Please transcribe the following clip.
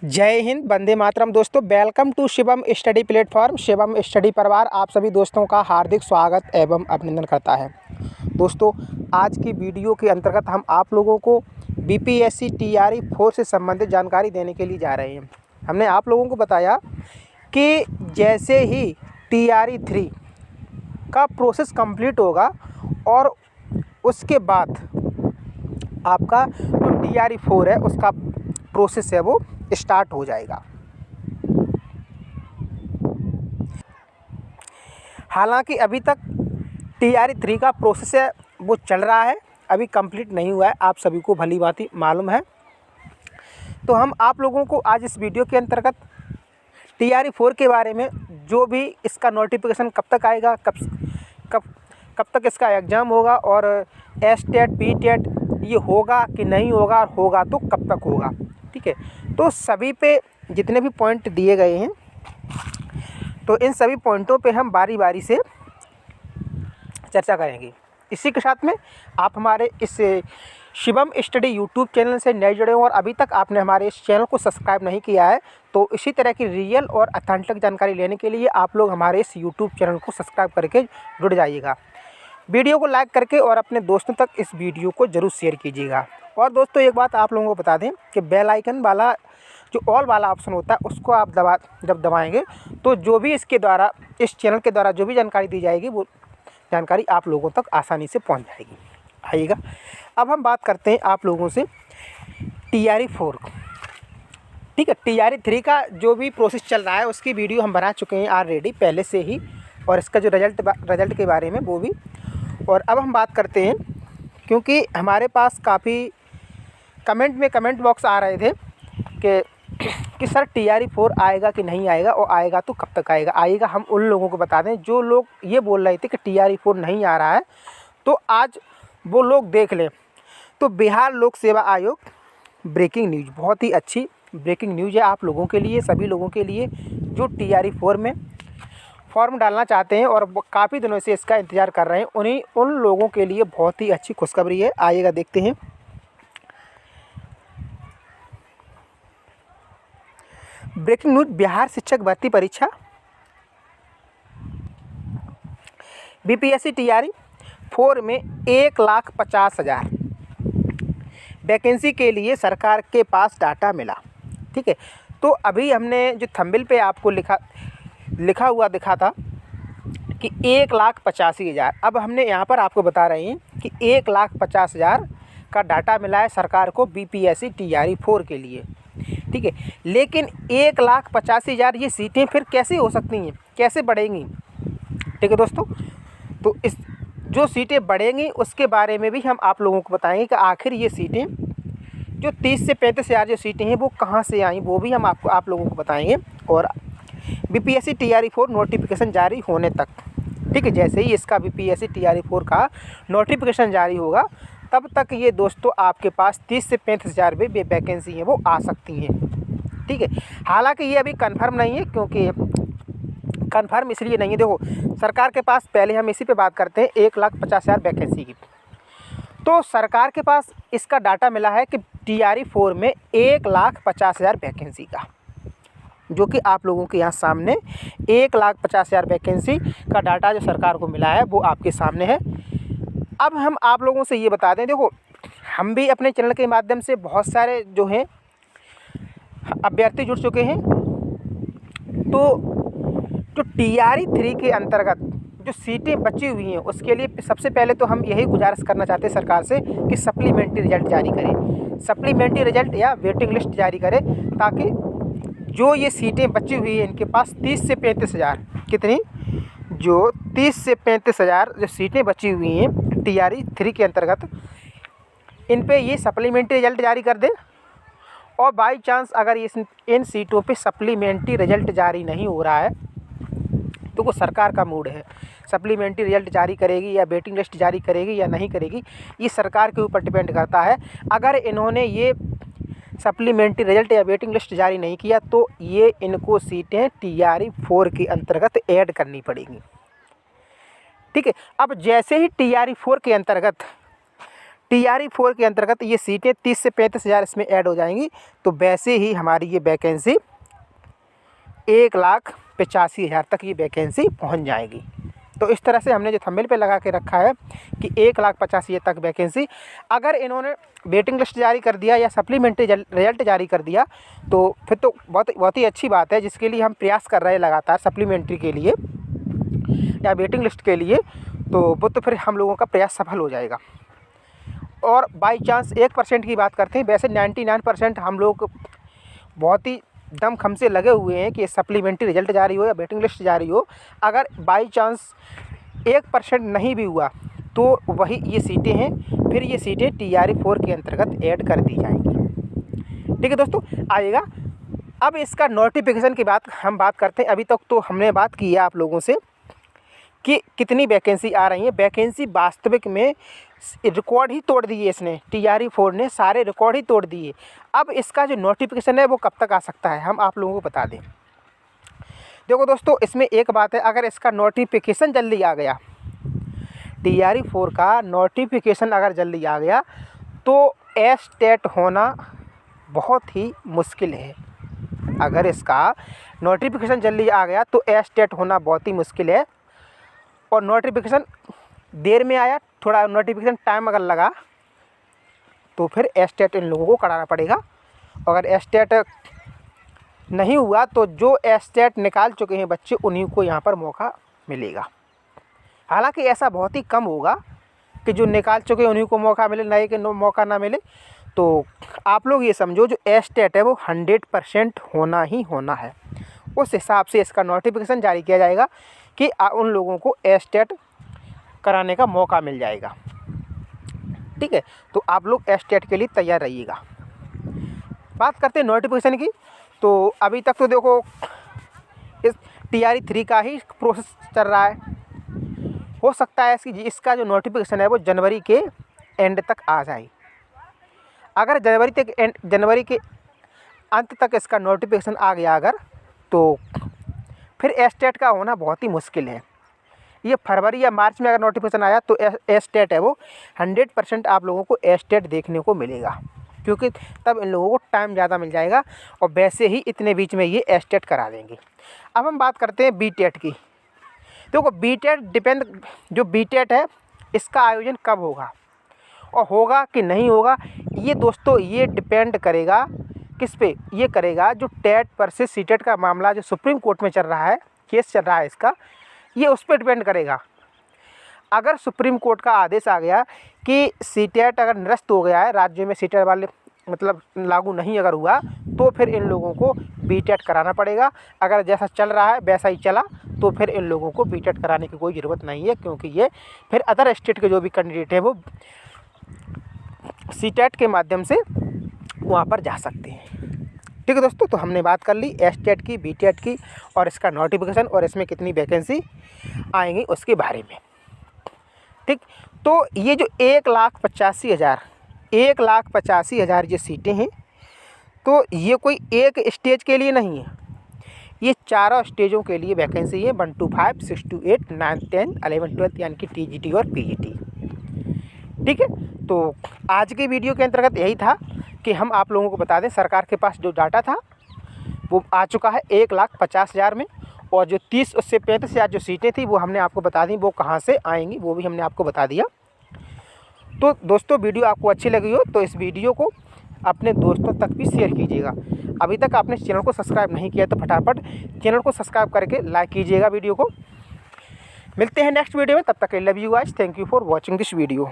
जय हिंद, वंदे मातरम। दोस्तों, welcome to Shivam study platform. Shivam study परिवार आप सभी दोस्तों का हार्दिक स्वागत एवं अभिनंदन करता है। दोस्तों, आज की वीडियो के अंतर्गत हम आप लोगों को बीपीएससी टीआरई 4 से संबंधित जानकारी देने के लिए जा रहे हैं। हमने आप लोगों को बताया कि जैसे ही टीआरई 3 का प्रोसेस कंप्लीट होगा और उसके बाद आपका जो टीआरई 4 है उसका प्रोसेस है वो स्टार्ट हो जाएगा। हालांकि अभी तक टीआरई 3 का प्रोसेस है वो चल रहा है, अभी कंप्लीट नहीं हुआ है, आप सभी को भली भांति मालूम है। तो हम आप लोगों को आज इस वीडियो के अंतर्गत टीआरई 4 के बारे में, जो भी इसका नोटिफिकेशन कब तक आएगा, कब तक इसका एग्ज़ाम होगा और एस-टेट पी-टेट ये होगा कि नहीं होगा, और होगा तो कब तक होगा, ठीक है। तो सभी पे जितने भी पॉइंट दिए गए हैं, तो इन सभी पॉइंटों पे हम बारी बारी से चर्चा करेंगे। इसी के साथ में आप हमारे इस शिवम स्टडी यूट्यूब चैनल से नए जुड़े हो और अभी तक आपने हमारे इस चैनल को सब्सक्राइब नहीं किया है, तो इसी तरह की रियल और अथेंटिक जानकारी लेने के लिए आप लोग हमारे इस यूट्यूब चैनल को सब्सक्राइब करके जुड़ जाइएगा। वीडियो को लाइक करके और अपने दोस्तों तक इस वीडियो को ज़रूर शेयर कीजिएगा। और दोस्तों, एक बात आप लोगों को बता दें कि बेल आइकन वाला जो ऑल वाला ऑप्शन होता है उसको आप जब दबाएंगे तो जो भी इस चैनल के द्वारा जो भी जानकारी दी जाएगी वो जानकारी आप लोगों तक आसानी से पहुंच जाएगी। आइएगा, अब हम बात करते हैं आप लोगों से टीआरई 4, ठीक है। टीआरई 3 का जो भी प्रोसेस चल रहा है उसकी वीडियो हम बना चुके हैं ऑलरेडी पहले से ही, और इसका जो रिजल्ट के बारे में वो भी। और अब हम बात करते हैं, क्योंकि हमारे पास काफ़ी कमेंट बॉक्स आ रहे थे कि सर टीआरई 4 आएगा कि नहीं आएगा, और आएगा तो कब तक आएगा। हम उन लोगों को बता दें जो लोग ये बोल रहे थे कि टीआरई 4 नहीं आ रहा है, तो आज वो लोग देख लें। तो बिहार लोक सेवा आयोग ब्रेकिंग न्यूज़, बहुत ही अच्छी ब्रेकिंग न्यूज़ है आप लोगों के लिए, सभी लोगों के लिए जो टीआरई 4 में फॉर्म डालना चाहते हैं और काफ़ी दिनों से इसका इंतज़ार कर रहे हैं। उन लोगों के लिए बहुत ही अच्छी खुशखबरी है। आइएगा देखते हैं। ब्रेकिंग न्यूज़, बिहार शिक्षक भर्ती परीक्षा बीपीएससी टीआरई 4 में 1,50,000 वैकेंसी के लिए सरकार के पास डाटा मिला, ठीक है। तो अभी हमने जो थंबनेल पे आपको लिखा हुआ दिखा था कि 1,85,000, अब हमने यहाँ पर आपको बता रहे हैं कि 1,50,000 का डाटा मिला है सरकार को बीपीएससी टीआरई 4 के लिए, ठीक है। लेकिन 1,85,000 ये सीटें फिर कैसे हो सकती हैं, कैसे बढ़ेंगी, ठीक है दोस्तों। तो इस जो सीटें बढ़ेंगी उसके बारे में भी हम आप लोगों को बताएंगे कि आखिर ये सीटें जो 30 से 35,000 जो सीटें हैं वो कहाँ से आई, वो भी हम आप लोगों को बताएंगे। और बीपीएससी टीआरई 4 नोटिफिकेशन जारी होने तक, ठीक है, जैसे ही इसका बीपीएससी टीआरई 4 का नोटिफिकेशन जारी होगा तब तक ये दोस्तों आपके पास 30 से 35,000 भी वैकेंसी हैं वो आ सकती हैं, ठीक है। हालांकि ये अभी कंफर्म नहीं है, क्योंकि कंफर्म इसलिए नहीं है, देखो सरकार के पास, पहले हम इसी पे बात करते हैं 1,50,000 वैकेंसी की। तो सरकार के पास इसका डाटा मिला है कि टीआरई 4 में 1,50,000 वैकेंसी का, जो कि आप लोगों के यहाँ सामने 1,50,000 वैकेंसी का डाटा जो सरकार को मिला है वो आपके सामने है। अब हम आप लोगों से ये बता दें, देखो हम भी अपने चैनल के माध्यम से बहुत सारे जो हैं अभ्यर्थी जुड़ चुके हैं। तो जो टीआरई 3 के अंतर्गत जो सीटें बची हुई हैं उसके लिए सबसे पहले तो हम यही गुजारिश करना चाहते हैं सरकार से कि सप्लीमेंट्री रिजल्ट जारी करें, सप्लीमेंट्री रिजल्ट या वेटिंग लिस्ट जारी करें, ताकि जो ये सीटें बची हुई हैं इनके पास 30 से 35,000, कितनी, जो 30 से 35,000 जो सीटें बची हुई हैं टीआरई 3 के अंतर्गत, इन पे ये सप्लीमेंट्री रिजल्ट जारी कर दें। और बाई चांस अगर इन सीटों पे सप्लीमेंट्री रिजल्ट जारी नहीं हो रहा है तो वो सरकार का मूड है, सप्लीमेंट्री रिजल्ट जारी करेगी या वेटिंग लिस्ट जारी करेगी या नहीं करेगी, ये सरकार के ऊपर डिपेंड करता है। अगर इन्होंने ये सप्लीमेंट्री रिजल्ट या वेटिंग लिस्ट जारी नहीं किया तो ये इनको सीटें टीआरई 4 के अंतर्गत ऐड करनी पड़ेगी, ठीक है। अब जैसे ही टीआरई 4 के अंतर्गत TRE 4 के अंतर्गत ये सीटें 30 से 35,000 इसमें ऐड हो जाएंगी। तो वैसे ही हमारी ये वैकेंसी 1,85,000 तक ये वैकेंसी पहुंच जाएगी। तो इस तरह से हमने जो थंबनेल पे लगा के रखा है कि 1,85,000 तक वैकेंसी, अगर इन्होंने वेटिंग लिस्ट जारी कर दिया या सप्लीमेंट्री रिजल्ट जारी कर दिया तो फिर तो बहुत ही अच्छी बात है, जिसके लिए हम प्रयास कर रहे हैं लगातार सप्लीमेंट्री के लिए या वेटिंग लिस्ट के लिए, तो वो तो फिर हम लोगों का प्रयास सफल हो जाएगा। और बाई चांस 1% की बात करते हैं, वैसे 99% हम लोग बहुत ही दमखम से लगे हुए हैं कि सप्लीमेंट्री रिजल्ट जारी हो या वेटिंग लिस्ट जारी हो, अगर बाई चांस 1% नहीं भी हुआ तो वही ये सीटें हैं, फिर ये सीटें TRE 4 के अंतर्गत ऐड कर दी जाएंगी। ठीक है दोस्तों, आइएगा अब इसका नोटिफिकेशन की हम बात करते हैं। अभी तक तो हमने बात की है आप लोगों से कि कितनी वैकेंसी आ रही है। वैकेंसी वास्तविक में रिकॉर्ड ही तोड़ दिए इसने, TRE 4 ने सारे रिकॉर्ड ही तोड़ दिए। अब इसका जो नोटिफिकेशन है वो कब तक आ सकता है, हम आप लोगों को बता दें। देखो दोस्तों, इसमें एक बात है, अगर इसका नोटिफिकेशन जल्दी आ गया, TRE 4 का नोटिफिकेशन अगर जल्दी आ गया तो एस्टेट होना बहुत ही मुश्किल है। अगर इसका नोटिफिकेशन जल्दी आ गया तो एस्टेट होना बहुत ही मुश्किल है। और नोटिफिकेशन देर में आया, थोड़ा नोटिफिकेशन टाइम अगर लगा तो फिर एस्टेट इन लोगों को कराना पड़ेगा। अगर एस्टेट नहीं हुआ तो जो एस्टेट निकाल चुके हैं बच्चे उन्हीं को यहाँ पर मौका मिलेगा। हालांकि ऐसा बहुत ही कम होगा कि जो निकाल चुके हैं उन्हीं को मौका मिले, नए के मौका ना मिले। तो आप लोग ये समझो जो एस्टेट है वो 100% होना ही होना है। उस हिसाब से इसका नोटिफिकेशन जारी किया जाएगा कि उन लोगों को एस्टेट कराने का मौका मिल जाएगा। ठीक है, तो आप लोग एस्टेट के लिए तैयार रहिएगा। बात करते हैं नोटिफिकेशन की, तो अभी तक तो देखो इस TRE 3 का ही प्रोसेस चल रहा है। हो सकता है इसका जो नोटिफिकेशन है वो जनवरी के एंड तक आ जाए। अगर जनवरी के अंत तक इसका नोटिफिकेशन आ गया अगर, तो फिर एस्टेट का होना बहुत ही मुश्किल है। ये फरवरी या मार्च में अगर नोटिफिकेशन आया तो एस्टेट है वो 100% आप लोगों को एस्टेट देखने को मिलेगा, क्योंकि तब इन लोगों को टाइम ज़्यादा मिल जाएगा और वैसे ही इतने बीच में ये एस्टेट करा देंगे। अब हम बात करते हैं BTET की। देखो BTET है, इसका आयोजन कब होगा और होगा कि नहीं होगा, ये दोस्तों ये डिपेंड करेगा किस पे, ये करेगा जो टेट वर्सेस सीटेट का मामला जो सुप्रीम कोर्ट में चल रहा है, केस चल रहा है इसका, ये उस पर डिपेंड करेगा। अगर सुप्रीम कोर्ट का आदेश आ गया कि सीटेट अगर निरस्त हो गया है, राज्य में सीटेट वाले मतलब लागू नहीं अगर हुआ, तो फिर इन लोगों को BTET कराना पड़ेगा। अगर जैसा चल रहा है वैसा ही चला तो फिर इन लोगों को BTET कराने की कोई ज़रूरत नहीं है, क्योंकि ये फिर अदर स्टेट के जो भी कैंडिडेट है वो सीटेट के माध्यम से वहाँ पर जा सकते हैं। ठीक है दोस्तों, तो हमने बात कर ली एस्टेट की, BTET की और इसका नोटिफिकेशन और इसमें कितनी वैकेंसी आएंगी उसके बारे में। ठीक, तो ये जो 1,85,000 ये सीटें हैं, तो ये कोई एक स्टेज के लिए नहीं है, ये चारों स्टेजों के लिए वैकेंसी है। 1 to 5, 6 to 8, 9, 10, 11, 12 यानी कि TGT और PGT। ठीक है, तो आज के वीडियो के अंतर्गत यही था कि हम आप लोगों को बता दें सरकार के पास जो डाटा था वो आ चुका है 1,50,000 में, और जो 30 उससे 35,000 जो सीटें थी वो हमने आपको बता दी वो कहाँ से आएंगी, वो भी हमने आपको बता दिया। तो दोस्तों वीडियो आपको अच्छी लगी हो तो इस वीडियो को अपने दोस्तों तक भी शेयर कीजिएगा। अभी तक आपने चैनल को सब्सक्राइब नहीं किया तो फटाफट चैनल को सब्सक्राइब करके लाइक कीजिएगा वीडियो को। मिलते हैं नेक्स्ट वीडियो में, तब तक के love you guys, thank you for watching this video.